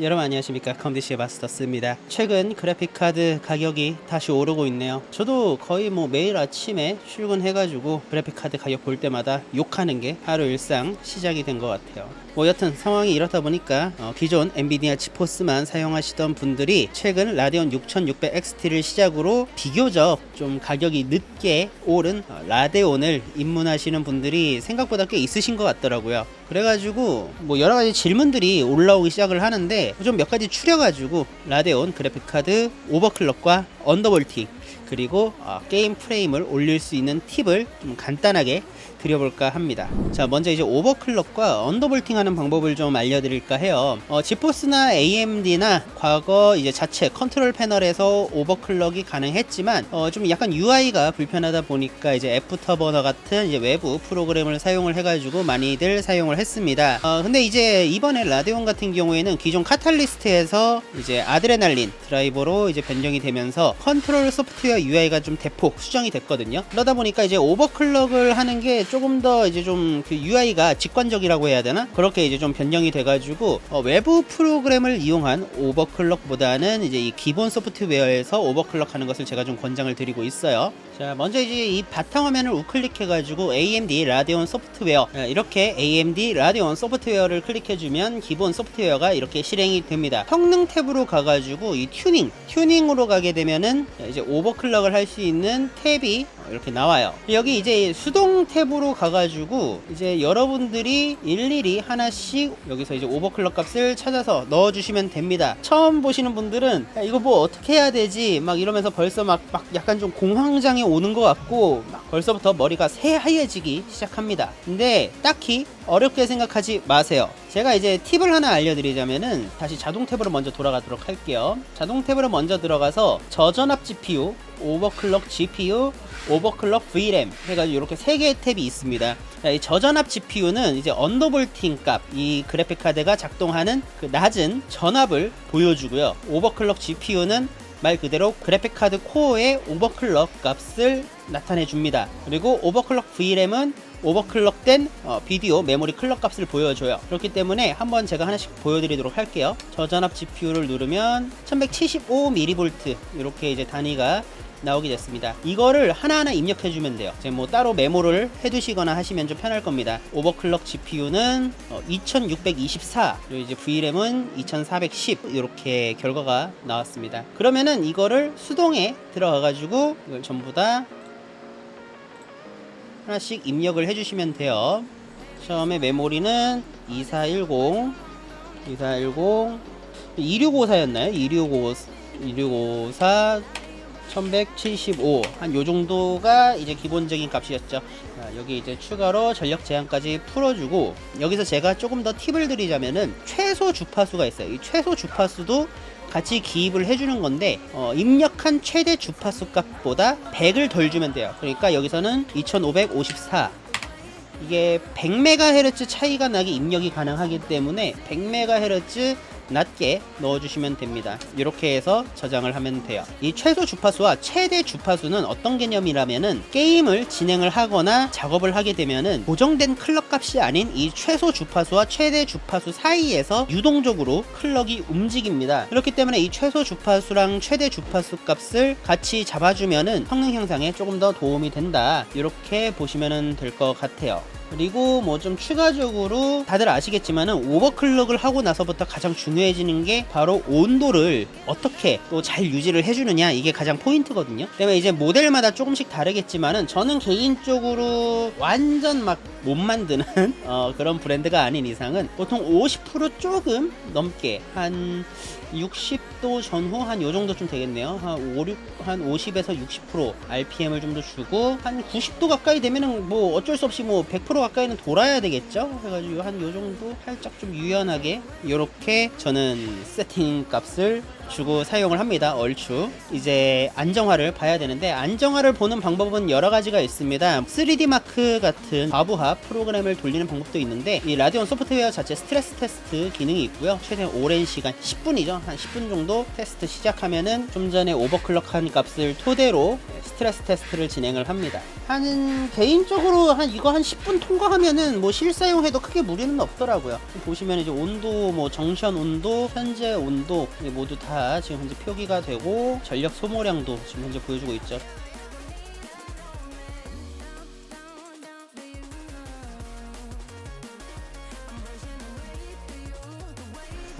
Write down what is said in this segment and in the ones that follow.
여러분 안녕하십니까, 컴디시의 마스터스입니다. 최근 그래픽카드 가격이 다시 오르고 있네요. 저도 거의 매일 아침에 출근해가지고 그래픽카드 가격 볼 때마다 욕하는 게 하루 일상 시작이 된 것 같아요. 여튼 상황이 이렇다 보니까 기존 엔비디아 지포스만 사용하시던 분들이 최근 라데온 6600 XT를 시작으로 비교적 좀 가격이 늦게 오른 라데온을 입문하시는 분들이 생각보다 꽤 있으신 것 같더라고요. 그래가지고 여러가지 질문들이 올라오기 시작을 하는데 좀 몇 가지 추려가지고 라데온 그래픽카드 오버클럭과 언더볼팅 그리고 게임 프레임을 올릴 수 있는 팁을 좀 간단하게 드려볼까 합니다. 자, 먼저 이제 오버클럭과 언더볼팅 하는 방법을 좀 알려드릴까 해요. 지포스나 AMD나 과거 이제 자체 컨트롤 패널에서 오버클럭이 가능했지만 좀 약간 UI가 불편하다 보니까 이제 애프터버너 같은 이제 외부 프로그램을 사용을 해가지고 많이들 사용을 했습니다. 근데 이제 이번에 라데온 같은 경우에는 기존 카탈리스트에서 이제 아드레날린 드라이버로 이제 변경이 되면서 컨트롤 소프트웨어 UI가 좀 대폭 수정이 됐거든요. 그러다 보니까 이제 오버클럭을 하는 게 조금 더 이제 좀 그 UI가 직관적이라고 해야 되나? 그렇게 이제 좀 변경이 돼가지고 외부 프로그램을 이용한 오버클럭보다는 이제 이 기본 소프트웨어에서 오버클럭 하는 것을 제가 좀 권장을 드리고 있어요. 자, 먼저 이제 이 바탕화면을 우클릭해가지고 AMD 라데온 소프트웨어, 이렇게 AMD 라데온 소프트웨어를 클릭해주면 기본 소프트웨어가 이렇게 실행이 됩니다. 성능 탭으로 가가지고 이 튜닝으로 가게 되면은 이제 오버클럭을 할 수 있는 탭이 이렇게 나와요. 여기 이제 수동 탭으로 가가지고 이제 여러분들이 일일이 하나씩 여기서 이제 오버클럭 값을 찾아서 넣어주시면 됩니다. 처음 보시는 분들은 야, 이거 어떻게 해야 되지? 막 이러면서 벌써 막 약간 좀 공황장애 오는 것 같고 막 벌써부터 머리가 새하얘지기 시작합니다. 근데 딱히 어렵게 생각하지 마세요. 제가 이제 팁을 하나 알려드리자면은 다시 자동 탭으로 먼저 돌아가도록 할게요. 자동 탭으로 먼저 들어가서 저전압 GPU, 오버클럭 GPU, 오버클럭 VRAM 해가지고 이렇게 3개의 탭이 있습니다. 자, 이 저전압 GPU는 이제 언더볼팅 값, 이 그래픽카드가 작동하는 그 낮은 전압을 보여주고요. 오버클럭 GPU는 말 그대로 그래픽카드 코어의 오버클럭 값을 나타내 줍니다. 그리고 오버클럭 VRAM은 오버클럭된 비디오 메모리 클럭 값을 보여줘요. 그렇기 때문에 한번 제가 하나씩 보여드리도록 할게요. 저전압 GPU를 누르면 1175mV 이렇게 이제 단위가 나오게 됐습니다. 이거를 하나하나 입력해주면 돼요. 이제 따로 메모를 해두시거나 하시면 좀 편할 겁니다. 오버클럭 GPU는 2624, 그리고 이제 VRAM은 2410 이렇게 결과가 나왔습니다. 그러면은 이거를 수동에 들어가가지고 이걸 전부 다 하나씩 입력을 해주시면 돼요. 처음에 메모리는 2410, 2654였나요? 2654 1175 한 요정도가 이제 기본적인 값이었죠. 자, 여기 이제 추가로 전력 제한까지 풀어주고, 여기서 제가 조금 더 팁을 드리자면은 최소 주파수가 있어요. 이 최소 주파수도 같이 기입을 해주는 건데 입력한 최대 주파수 값보다 100을 덜 주면 돼요. 그러니까 여기서는 2554, 이게 100MHz 차이가 나게 입력이 가능하기 때문에 100MHz 낮게 넣어주시면 됩니다. 이렇게 해서 저장을 하면 돼요. 이 최소 주파수와 최대 주파수는 어떤 개념이라면은 게임을 진행을 하거나 작업을 하게 되면은 고정된 클럭 값이 아닌 이 최소 주파수와 최대 주파수 사이에서 유동적으로 클럭이 움직입니다. 그렇기 때문에 이 최소 주파수랑 최대 주파수 값을 같이 잡아주면은 성능 향상에 조금 더 도움이 된다. 이렇게 보시면 될 것 같아요. 그리고 좀 추가적으로 다들 아시겠지만은 오버클럭을 하고 나서부터 가장 중요해지는 게 바로 온도를 어떻게 또 잘 유지를 해주느냐, 이게 가장 포인트거든요. 때문에 이제 모델마다 조금씩 다르겠지만은 저는 개인적으로 완전 막 못 만드는 그런 브랜드가 아닌 이상은 보통 50% 조금 넘게 한 60도 전후 한 요정도 좀 되겠네요. 한 50에서 60% RPM을 좀 더 주고 한 90도 가까이 되면은 어쩔 수 없이 100% 가까이는 돌아야 되겠죠. 그래가지고 한 요정도 살짝 좀 유연하게 이렇게 저는 세팅 값을 주고 사용을 합니다. 얼추 이제 안정화를 봐야 되는데, 안정화를 보는 방법은 여러 가지가 있습니다. 3D 마크 같은 과부하 프로그램을 돌리는 방법도 있는데, 이 라데온 소프트웨어 자체 스트레스 테스트 기능이 있고요. 최대한 오랜 시간, 10분이죠. 한 10분 정도 테스트 시작하면은 좀 전에 오버클럭한 값을 토대로 스트레스 테스트를 진행을 합니다. 개인적으로 이거 한 10분 통과하면은 뭐 실사용해도 크게 무리는 없더라고요. 보시면 이제 온도, 뭐 정션 온도, 현재 온도 모두 다 지금 현재 표기가 되고 전력 소모량도 지금 현재 보여주고 있죠.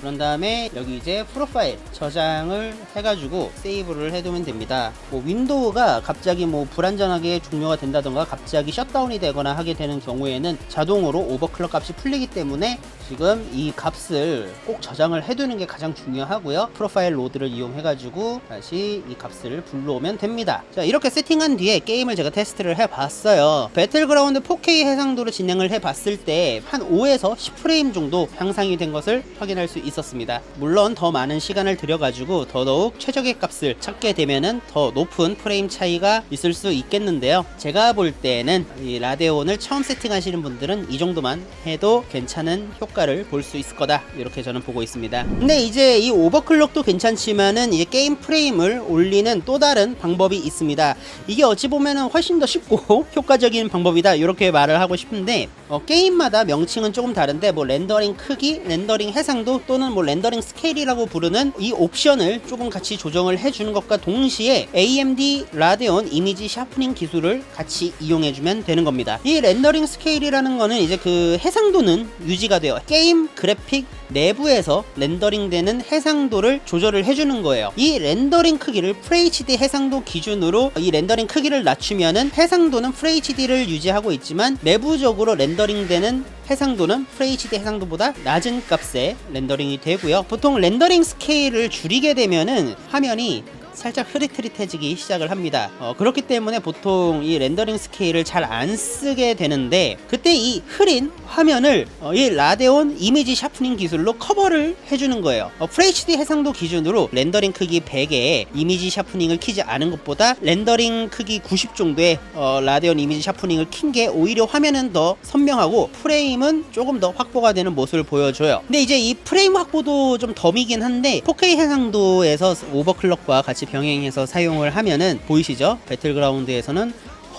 그런 다음에 여기 이제 프로파일 저장을 해가지고 세이브를 해두면 됩니다. 뭐 윈도우가 갑자기 뭐 불안전하게 종료가 된다던가 갑자기 셧다운이 되거나 하게 되는 경우에는 자동으로 오버클럭 값이 풀리기 때문에 지금 이 값을 꼭 저장을 해두는 게 가장 중요하고요. 프로파일 로드를 이용해가지고 다시 이 값을 불러오면 됩니다. 자, 이렇게 세팅한 뒤에 게임을 제가 테스트를 해봤어요. 배틀그라운드 4K 해상도로 진행을 해봤을 때 한 5에서 10프레임 정도 향상이 된 것을 확인할 수 있었습니다. 물론 더 많은 시간을 들여가지고 더더욱 최적의 값을 찾게 되면은 더 높은 프레임 차이가 있을 수 있겠는데요. 제가 볼 때는 이 라데온을 처음 세팅하시는 분들은 이 정도만 해도 괜찮은 효과를 볼 수 있을 거다, 이렇게 저는 보고 있습니다. 근데 이제 이 오버클럭도 괜찮지만은 이제 게임 프레임을 올리는 또 다른 방법이 있습니다. 이게 어찌 보면은 훨씬 더 쉽고 효과적인 방법이다, 이렇게 말을 하고 싶은데 게임마다 명칭은 조금 다른데 뭐 렌더링 크기, 렌더링 해상도 또는 뭐 렌더링 스케일이라고 부르는 이 옵션을 조금 같이 조정을 해주는 것과 동시에 AMD 라데온 이미지 샤프닝 기술을 같이 이용해주면 되는 겁니다. 이 렌더링 스케일이라는 거는 이제 그 해상도는 유지가 돼요. 게임 그래픽 내부에서 렌더링 되는 해상도를 조절을 해주는 거예요. 이 렌더링 크기를 FHD 해상도 기준으로 이 렌더링 크기를 낮추면은 해상도는 FHD를 유지하고 있지만 내부적으로 렌더링 되는 해상도는 FHD 해상도보다 낮은 값의 렌더링이 되고요. 보통 렌더링 스케일을 줄이게 되면은 화면이 살짝 흐릿흐릿해지기 시작을 합니다. 그렇기 때문에 보통 이 렌더링 스케일을 잘 안 쓰게 되는데, 그때 이 흐린 화면을 이 라데온 이미지 샤프닝 기술로 커버를 해주는 거예요. FHD 해상도 기준으로 렌더링 크기 100에 이미지 샤프닝을 키지 않은 것보다 렌더링 크기 90 정도의 라데온 이미지 샤프닝을 킨 게 오히려 화면은 더 선명하고 프레임은 조금 더 확보가 되는 모습을 보여줘요. 근데 이제 이 프레임 확보도 좀 덤이긴 한데 4K 해상도에서 오버클럭과 같이 병행해서 사용을 하면은 보이시죠? 배틀그라운드에서는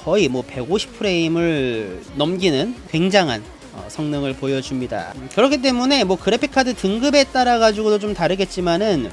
거의 뭐 150프레임을 넘기는 굉장한 성능을 보여줍니다. 그렇기 때문에 뭐 그래픽카드 등급에 따라 가지고도 좀 다르겠지만은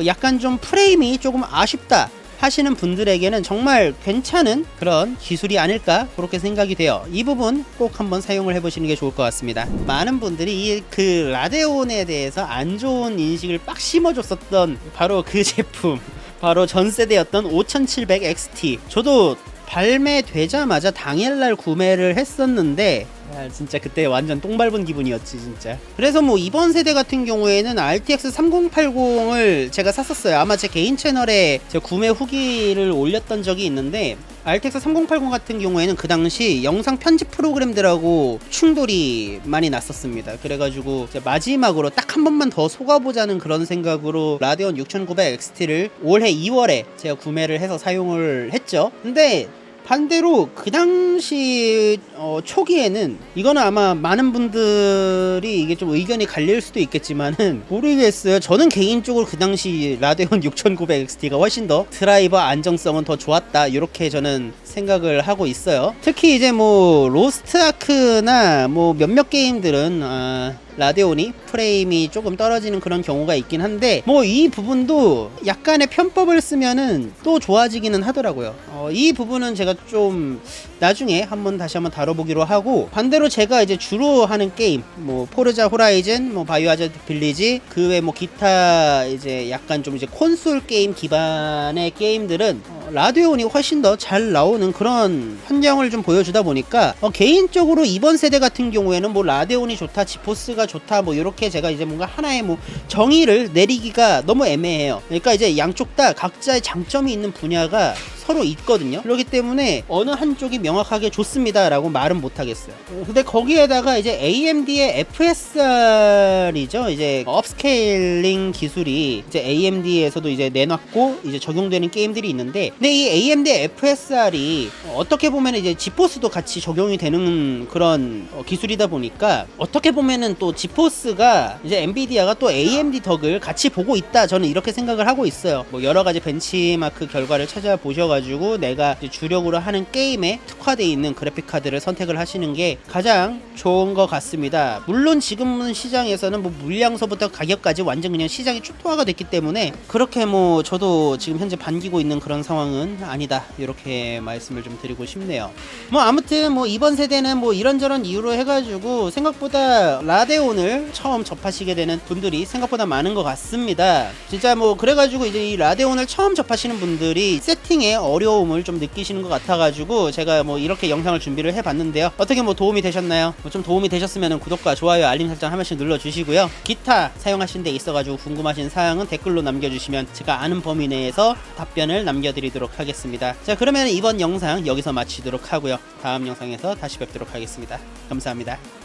약간 좀 프레임이 조금 아쉽다 하시는 분들에게는 정말 괜찮은 그런 기술이 아닐까, 그렇게 생각이 돼요. 이 부분 꼭 한번 사용을 해보시는 게 좋을 것 같습니다. 많은 분들이 그 라데온에 대해서 안 좋은 인식을 빡 심어줬었던 바로 그 제품, 바로 전세대였던 5700XT. 저도 발매되자마자 당일날 구매를 했었는데 진짜 그때 완전 똥 밟은 기분이었지 진짜. 그래서 뭐 이번 세대 같은 경우에는 RTX 3080을 제가 샀었어요. 아마 제 개인 채널에 제 구매 후기를 올렸던 적이 있는데, RTX 3080 같은 경우에는 그 당시 영상 편집 프로그램들하고 충돌이 많이 났었습니다. 그래가지고 마지막으로 딱 한 번만 더 속아보자는 그런 생각으로 라데온 6900XT를 올해 2월에 제가 구매를 해서 사용을 했죠. 근데 반대로 그 당시 초기에는 이거는 아마 많은 분들이 이게 좀 의견이 갈릴 수도 있겠지만은 모르겠어요. 저는 개인적으로 그 당시 라데온 6900XT가 훨씬 더 드라이버 안정성은 더 좋았다, 이렇게 저는 생각을 하고 있어요. 특히 이제 뭐 로스트 아크나 뭐 몇몇 게임들은 라데온이 프레임이 조금 떨어지는 그런 경우가 있긴 한데, 뭐 이 부분도 약간의 편법을 쓰면은 또 좋아지기는 하더라고요. 이 부분은 제가 좀 나중에 다시 한번 다뤄보기로 하고, 반대로 제가 이제 주로 하는 게임, 뭐 포르자 호라이즌, 뭐 바이오하자드 빌리지, 그 외 뭐 기타 이제 약간 좀 이제 콘솔 게임 기반의 게임들은 라데온이 훨씬 더 잘 나오는 그런 환경을 좀 보여주다 보니까 개인적으로 이번 세대 같은 경우에는 뭐 라데온이 좋다, 지포스가 좋다, 뭐 이렇게 제가 이제 뭔가 하나의 뭐 정의를 내리기가 너무 애매해요. 그러니까 이제 양쪽 다 각자의 장점이 있는 분야가 서로 있거든요. 그렇기 때문에 어느 한쪽이 명확하게 좋습니다 라고 말은 못하겠어요. 근데 거기에다가 이제 AMD의 FSR이죠. 이제 업스케일링 기술이 이제 AMD에서도 이제 내놨고 이제 적용되는 게임들이 있는데, 근데 이 AMD의 FSR이 어떻게 보면 이제 지포스도 같이 적용이 되는 그런 기술이다 보니까, 어떻게 보면은 또 지포스가 이제 엔비디아가 또 AMD 덕을 같이 보고 있다, 저는 이렇게 생각을 하고 있어요. 뭐 여러 가지 벤치마크 결과를 찾아보셔 하셔가지고 내가 이제 주력으로 하는 게임에 특화되어 있는 그래픽 카드를 선택을 하시는 게 가장 좋은 것 같습니다. 물론 지금은 시장에서는 뭐 물량서부터 가격까지 완전 그냥 시장이 초토화가 됐기 때문에 그렇게 뭐 저도 지금 현재 반기고 있는 그런 상황은 아니다, 이렇게 말씀을 좀 드리고 싶네요. 뭐 아무튼 뭐 이번 세대는 뭐 이런저런 이유로 해가지고 생각보다 라데온을 처음 접하시게 되는 분들이 생각보다 많은 것 같습니다. 진짜 뭐 그래가지고 이제 이 라데온을 처음 접하시는 분들이 세팅에 어려움을 좀 느끼시는 것 같아가지고 제가 뭐 이렇게 영상을 준비를 해봤는데요. 어떻게 뭐 도움이 되셨나요? 뭐 좀 도움이 되셨으면 구독과 좋아요, 알림 설정 한 번씩 눌러주시고요. 기타 사용하신 데 있어가지고 궁금하신 사항은 댓글로 남겨주시면 제가 아는 범위 내에서 답변을 남겨드리도록 하겠습니다. 자, 그러면 이번 영상 여기서 마치도록 하고요. 다음 영상에서 다시 뵙도록 하겠습니다. 감사합니다.